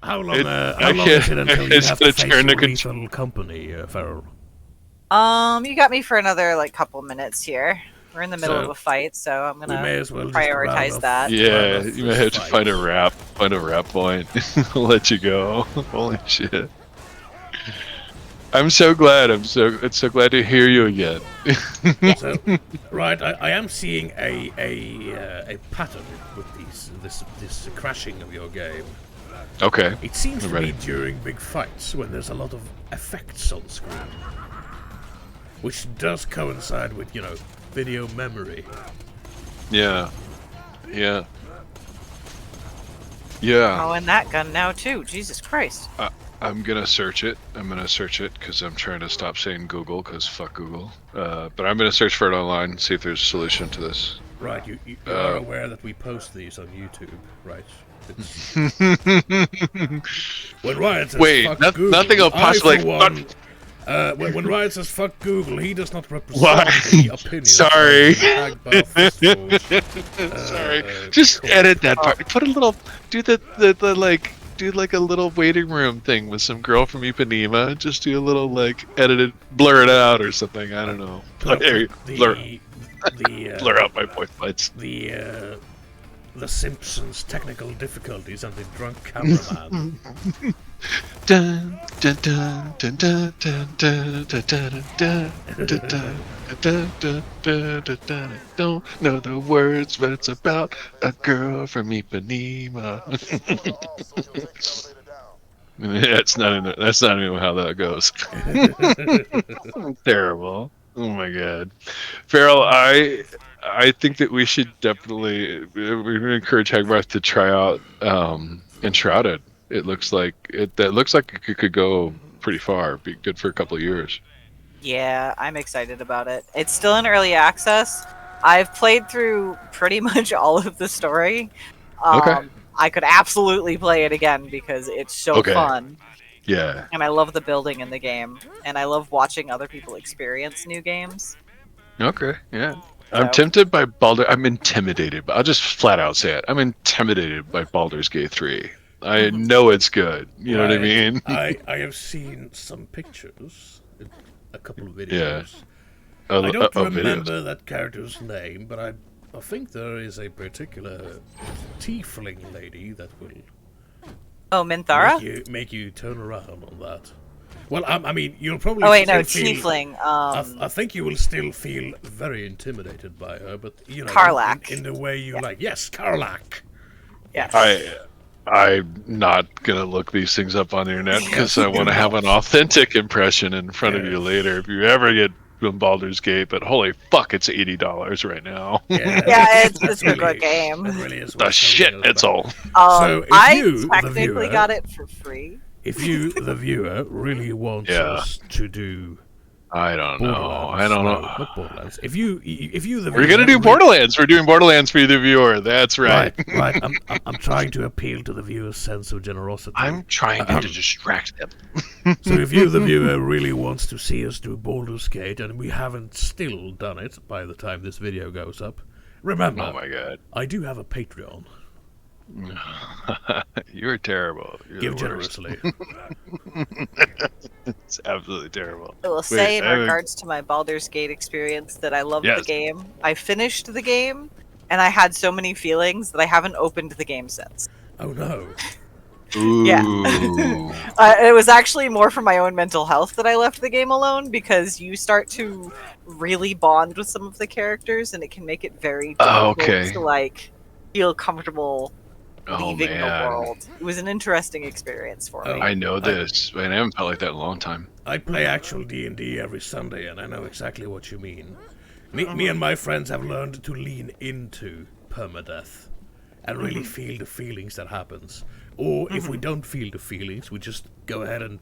How long is it until you have to face your lethal company, Farrell? You got me for another like couple minutes here. We're in the middle of a fight, so I'm gonna prioritize that. Yeah, you may have to find a rap point. I'll let you go. Holy shit! I'm so glad. I'm so glad to hear you again. So, right, I am seeing a pattern with this crashing of your game. Okay. It seems to be during big fights when there's a lot of effects on screen, which does coincide with video memory. Yeah. Yeah. Yeah. Oh, and that gun now too. Jesus Christ. I'm gonna search it. Because I'm trying to stop saying Google, because fuck Google. But I'm gonna search for it online and see if there's a solution to this. Right, you are aware that we post these on YouTube, right? When Riot says fuck Google, nothing will possibly. When Riot says fuck Google, he does not represent the opinion. Sorry. Sorry. Just edit that part. Put a little. Do do like a little waiting room thing with some girl from Ipanema. Just do a little edit it, blur it out or something. I don't know. Blur out my voice bites. The Simpsons technical difficulties and the drunk cameraman. Dun, dun, dun, dun, dun, dun, dun, dun, dun, dun, dun, dun, dun, dun. Don't know the words, but it's about a girl from Ipanema. That's not even how that goes. Terrible. Oh my god, Farrell, I think that we should definitely encourage Hagbarth to try out Enshrouded. It looks like it could go pretty far. Be good for a couple of years. Yeah, I'm excited about it. It's still in early access. I've played through pretty much all of the story. Okay. I could absolutely play it again because it's so fun. Yeah. And I love the building in the game, and I love watching other people experience new games. Okay. Yeah. I'm tempted by I'm intimidated, but I'll just flat out say it. I'm intimidated by Baldur's Gate 3. I know it's good. You know what I mean? I have seen some pictures, a couple of videos. Yeah. I don't remember that character's name, but I think there is a particular tiefling lady that will Minthara? Make you turn around on that. Well, I mean, you'll probably. Oh wait, no, tiefling. I think you will still feel very intimidated by her, but Karlach. In the way you like. Yes, Karlach. Yes. I'm not gonna look these things up on the internet because I want to have an authentic impression in front of you later. If you ever get Baldur's Gate, but holy fuck, it's $80 right now. Yeah, it's a good game. It really is the shit, it's all. So if I technically got it for free. If you, the viewer, really wants us to do, I don't know. Not Borderlands. If you, the viewer, we're gonna do Borderlands. We're doing Borderlands for the viewer. That's right. Right. I'm trying to appeal to the viewer's sense of generosity. I'm trying to distract them. So if you, the viewer, really wants to see us do Baldur's Gate, and we haven't still done it by the time this video goes up, remember, oh my god, I do have a Patreon. You're terrible. Give generously. It's absolutely terrible. I will say in regards to my Baldur's Gate experience that I loved the game. I finished the game, and I had so many feelings that I haven't opened the game since. Oh no. Ooh. Yeah. It was actually more for my own mental health that I left the game alone, because you start to really bond with some of the characters, and it can make it very difficult to feel comfortable leaving the world. It was an interesting experience for me. I know this, but I haven't felt like that in a long time. I play actual D&D every Sunday, and I know exactly what you mean. Me and my friends have learned to lean into permadeath and really feel the feelings that happens. Or if we don't feel the feelings, we just go ahead and,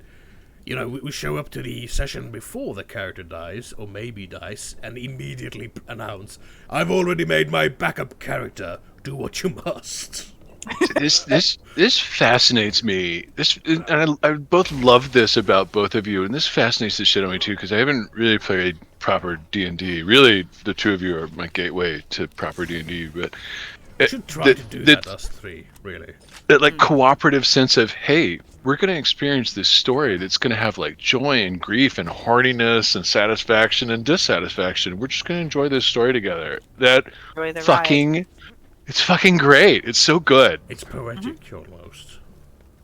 we show up to the session before the character dies, or maybe dies, and immediately announce, I've already made my backup character, do what you must. This fascinates me. I both love this about both of you, and this fascinates the shit out of me too, because I haven't really played proper D&D. Really, the two of you are my gateway to proper D&D. But We should try to do that, us three, really. That like cooperative sense of, hey, we're going to experience this story that's going to have like joy and grief and hardiness and satisfaction and dissatisfaction. We're just going to enjoy this story together. That fucking, it's fucking great. It's so good. It's poetic almost.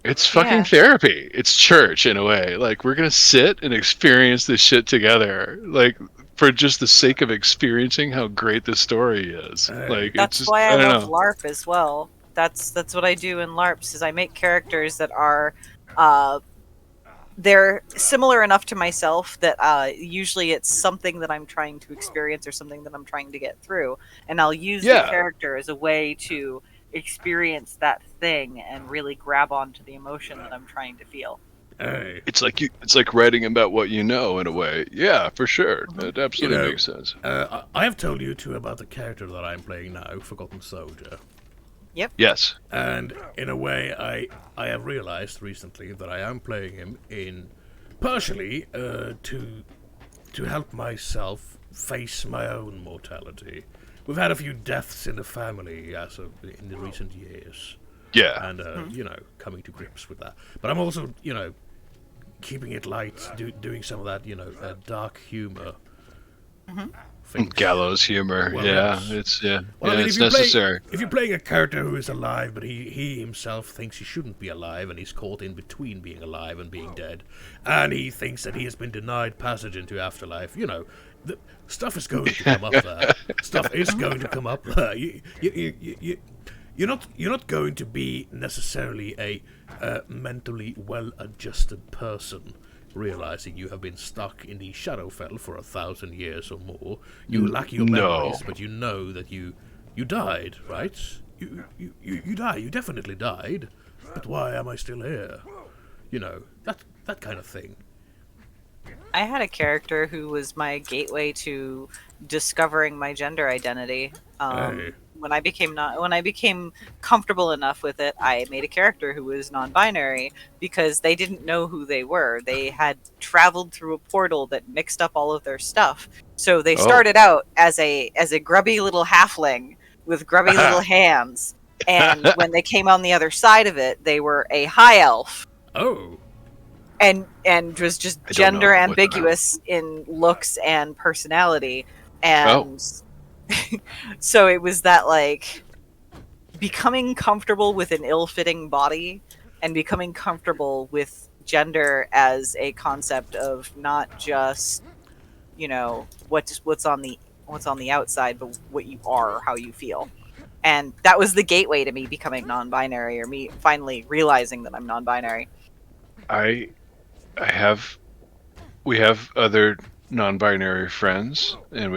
It's fucking therapy. It's church in a way. Like, we're going to sit and experience this shit together. Like, for just the sake of experiencing how great this story is. Like, that's it's just, why I love know. LARP as well. That's what I do in LARPs, is I make characters that are they're similar enough to myself that usually it's something that I'm trying to experience or something that I'm trying to get through, and I'll use the character as a way to experience that thing and really grab onto the emotion that I'm trying to feel. Hey. It's like writing about what you know in a way. Yeah, for sure. That absolutely makes sense. I have told you two about the character that I'm playing now, Forgotten Soldier. Yep. Yes. And in a way, I have realized recently that I am playing him in partially to help myself face my own mortality. We've had a few deaths in the family in the recent years. Yeah. And, coming to grips with that. But I'm also, keeping it light, doing some of that, dark humor. Gallows humor. Well, yes. It's if necessary. If you're playing a character who is alive, but he himself thinks he shouldn't be alive, and he's caught in between being alive and being dead, and he thinks that he has been denied passage into afterlife, the stuff is going to come up there. Stuff is going to come up there. You're not going to be necessarily a mentally well-adjusted person, realizing you have been stuck in the Shadowfell for 1,000 years or more. You lack your memories, but you know that you died, right? You died. You definitely died. But why am I still here? That kind of thing. I had a character who was my gateway to discovering my gender identity. When I became comfortable enough with it, I made a character who was non-binary because they didn't know who they were. They had traveled through a portal that mixed up all of their stuff. So they started out as a grubby little halfling with grubby little hands, and when they came on the other side of it, they were a high elf. Oh. And was just gender ambiguous in looks and personality, and so it was that, like, becoming comfortable with an ill-fitting body and becoming comfortable with gender as a concept of not just what's on the outside, but what you are or how you feel. And that was the gateway to me becoming non-binary, or me finally realizing that I'm non-binary. We have other non-binary friends, and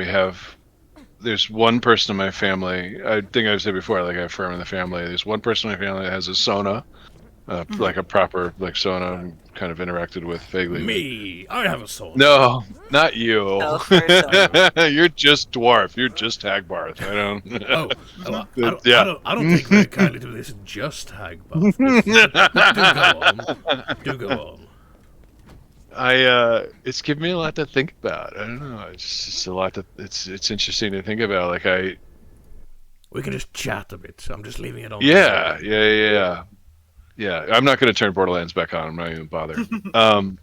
there's one person in my family, I think I've said before, like, I have firm in the family, there's one person in my family that has a Sona, like a proper, like, Sona, kind of interacted with vaguely. Me! I have a Sona. No, not you. No, you're just dwarf. You're just Hagbarth. I don't take very kindly to this just Hagbarth. Do go on. It's given me a lot to think about. I don't know. It's just a lot it's interesting to think about. Like, we can just chat a bit. I'm just leaving it on. Yeah. I'm not going to turn Borderlands back on. I'm not even bothered. I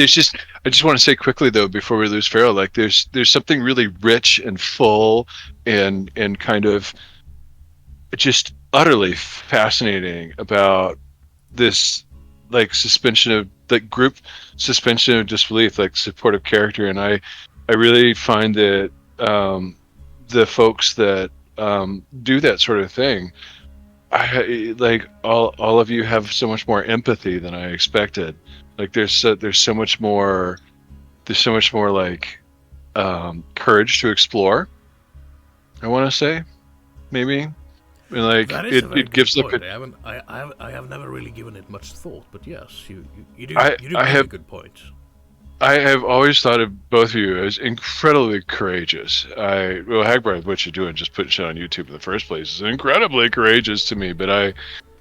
just want to say quickly though, before we lose Farrell, like there's something really rich and full and kind of just utterly fascinating about this, like, group suspension of disbelief, like supportive character. And I really find that the folks that do that sort of thing, like all of you have so much more empathy than I expected. Like there's so much more like courage to explore, I want to say, maybe. And like it gives point. I have never really given it much thought, but yes, you do have a good point. I have always thought of both of you as incredibly courageous. Hagbarth, what you're doing, just putting shit on YouTube in the first place, is incredibly courageous to me. But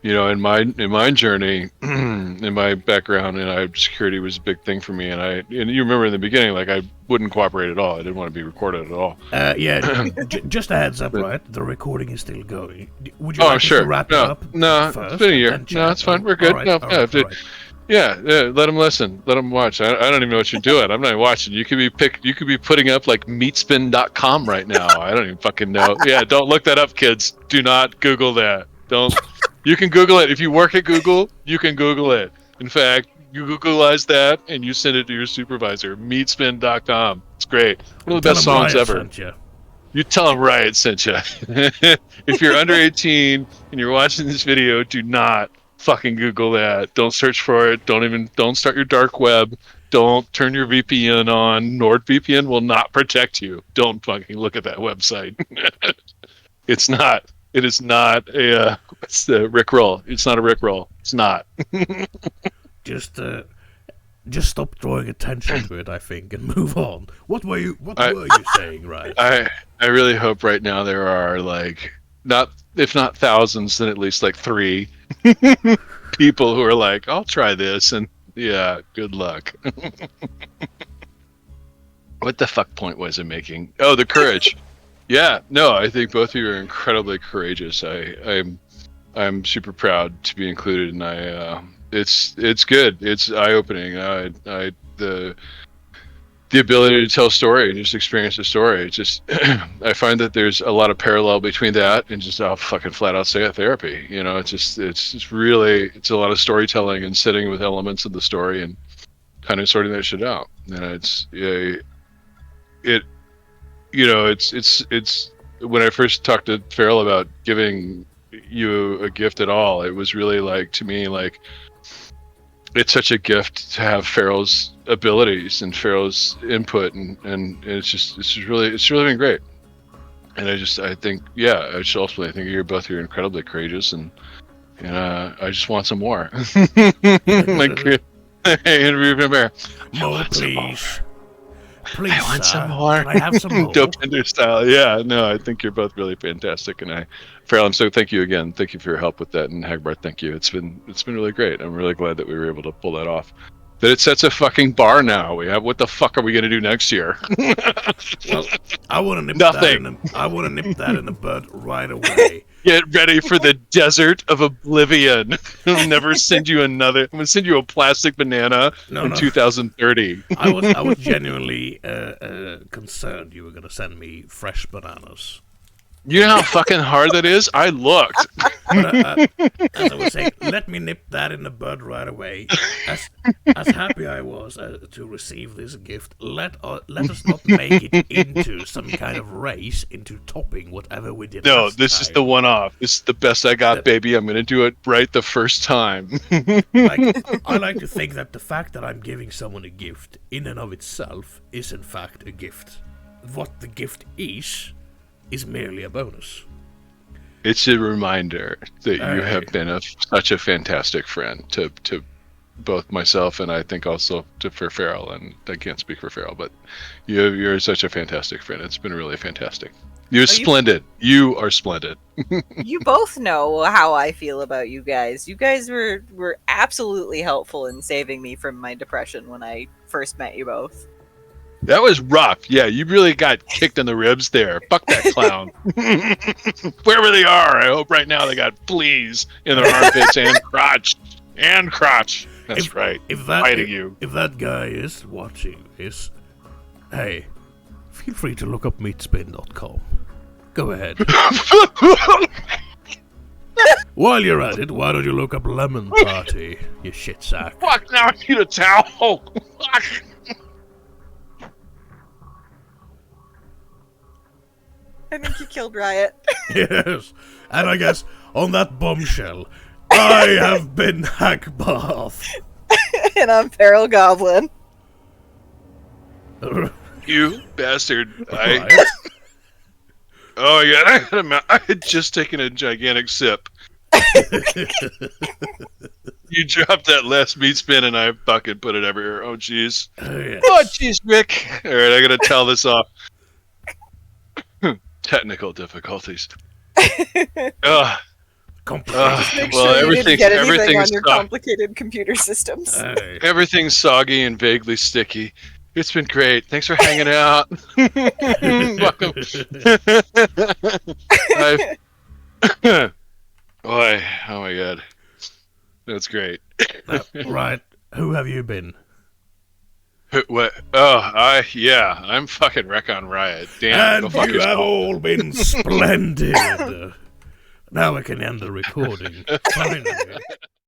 in my journey, in my background, and security was a big thing for me. And you remember in the beginning, like I wouldn't cooperate at all. I didn't want to be recorded at all. Just a heads up, right? The recording is still going. Would you I'm like sure. to wrap it up? No, first it's been a year. No, it's fine. We're good. All right. Yeah, let them listen. Let them watch. I don't even know what you're doing. I'm not even watching. You could be putting up like meatspin.com right now. I don't even fucking know. Yeah, don't look that up, kids. Do not Google that. Don't. You can Google it. If you work at Google, you can Google it. In fact, you Googleize that and you send it to your supervisor. Meatspin.com. It's great. One of the best songs ever. You tell them Riot sent you. If you're under 18 and you're watching this video, do not fucking Google that. Don't search for it. Don't start your dark web. Don't turn your VPN on. NordVPN will not protect you. Don't fucking look at that website. It is not a it's the Rickroll. It's not a Rickroll. It's not. Just stop drawing attention to it, I think, and move on. What were you saying, right? I really hope right now there are like if not thousands, then at least like 3 people who are like, I'll try this, and yeah, good luck. What the fuck point was it making? Oh, the courage. Yeah, no, I think both of you are incredibly courageous. I'm super proud to be included, and it's good. It's eye-opening. The ability to tell a story and just experience a story. It's just, I find that there's a lot of parallel between that and just I'll fucking flat out say it, therapy. It's a lot of storytelling and sitting with elements of the story and kind of sorting that shit out. And it's when I first talked to Farrell about giving you a gift at all, it was really like, to me, like, it's such a gift to have Farrell's abilities and Farrell's input, and it's really been great. And I think you're incredibly courageous, and I just want some more. Like, Andrew Bear. More, please. Please, I want some more. Can I have some more? Dopender style. Yeah, no, I think you're both really fantastic, and Farrell, so thank you again. Thank you for your help with that, and Hagbart, thank you. It's been really great. I'm really glad that we were able to pull that off. That it sets a fucking bar now. What the fuck are we gonna do next year? Well, I want to nip Nothing. I want to nip that in the bud right away. Get ready for the desert of oblivion. I'll never send you another. I'm gonna send you a plastic banana in 2030. I was genuinely concerned you were gonna send me fresh bananas. You know how fucking hard that is? I looked. As I was saying, let me nip that in the bud right away. As happy I was to receive this gift, let us not make it into some kind of race into topping whatever we did. No, this is the one-off. This is the best I got, baby. I'm gonna do it right the first time. I like to think that the fact that I'm giving someone a gift in and of itself is in fact a gift. What the gift is merely a bonus. It's a reminder that you have been such a fantastic friend to both myself and I think also for Farrell, and I can't speak for Farrell, but you're such a fantastic friend. It's been really fantastic. You're splendid. You are splendid. You both know how I feel about you guys. You guys were absolutely helpful in saving me from my depression when I first met you both. That was rough. Yeah, you really got kicked in the ribs there. Fuck that clown. Wherever they are, I hope right now they got fleas in their armpits and crotch. And crotch. That's right. If that guy is watching this, hey, feel free to look up meatspin.com. Go ahead. While you're at it, why don't you look up Lemon Party, you shit sack. Fuck, now I need a towel. Fuck. I think you killed Riot. Yes, and I guess on that bombshell, I have been Hackbath. And I'm Feral Goblin. You bastard. Right. Oh, yeah, I had just taken a gigantic sip. You dropped that last meat spin and I fucking put it everywhere. Oh, jeez. Yes. Oh, jeez, Rick. All right, I gotta tell this off. Technical difficulties. complicated. Make well, sure you didn't get anything everything's on your complicated computer systems. Hey. everything's soggy and vaguely sticky. It's been great. Thanks for hanging out. Welcome. Boy, oh my god, that's great. Right, who have you been? What? Oh, I'm fucking wreck on Riot. Damn, go And fuck you have yourself. all been splendid. Now we can end the recording. Finally.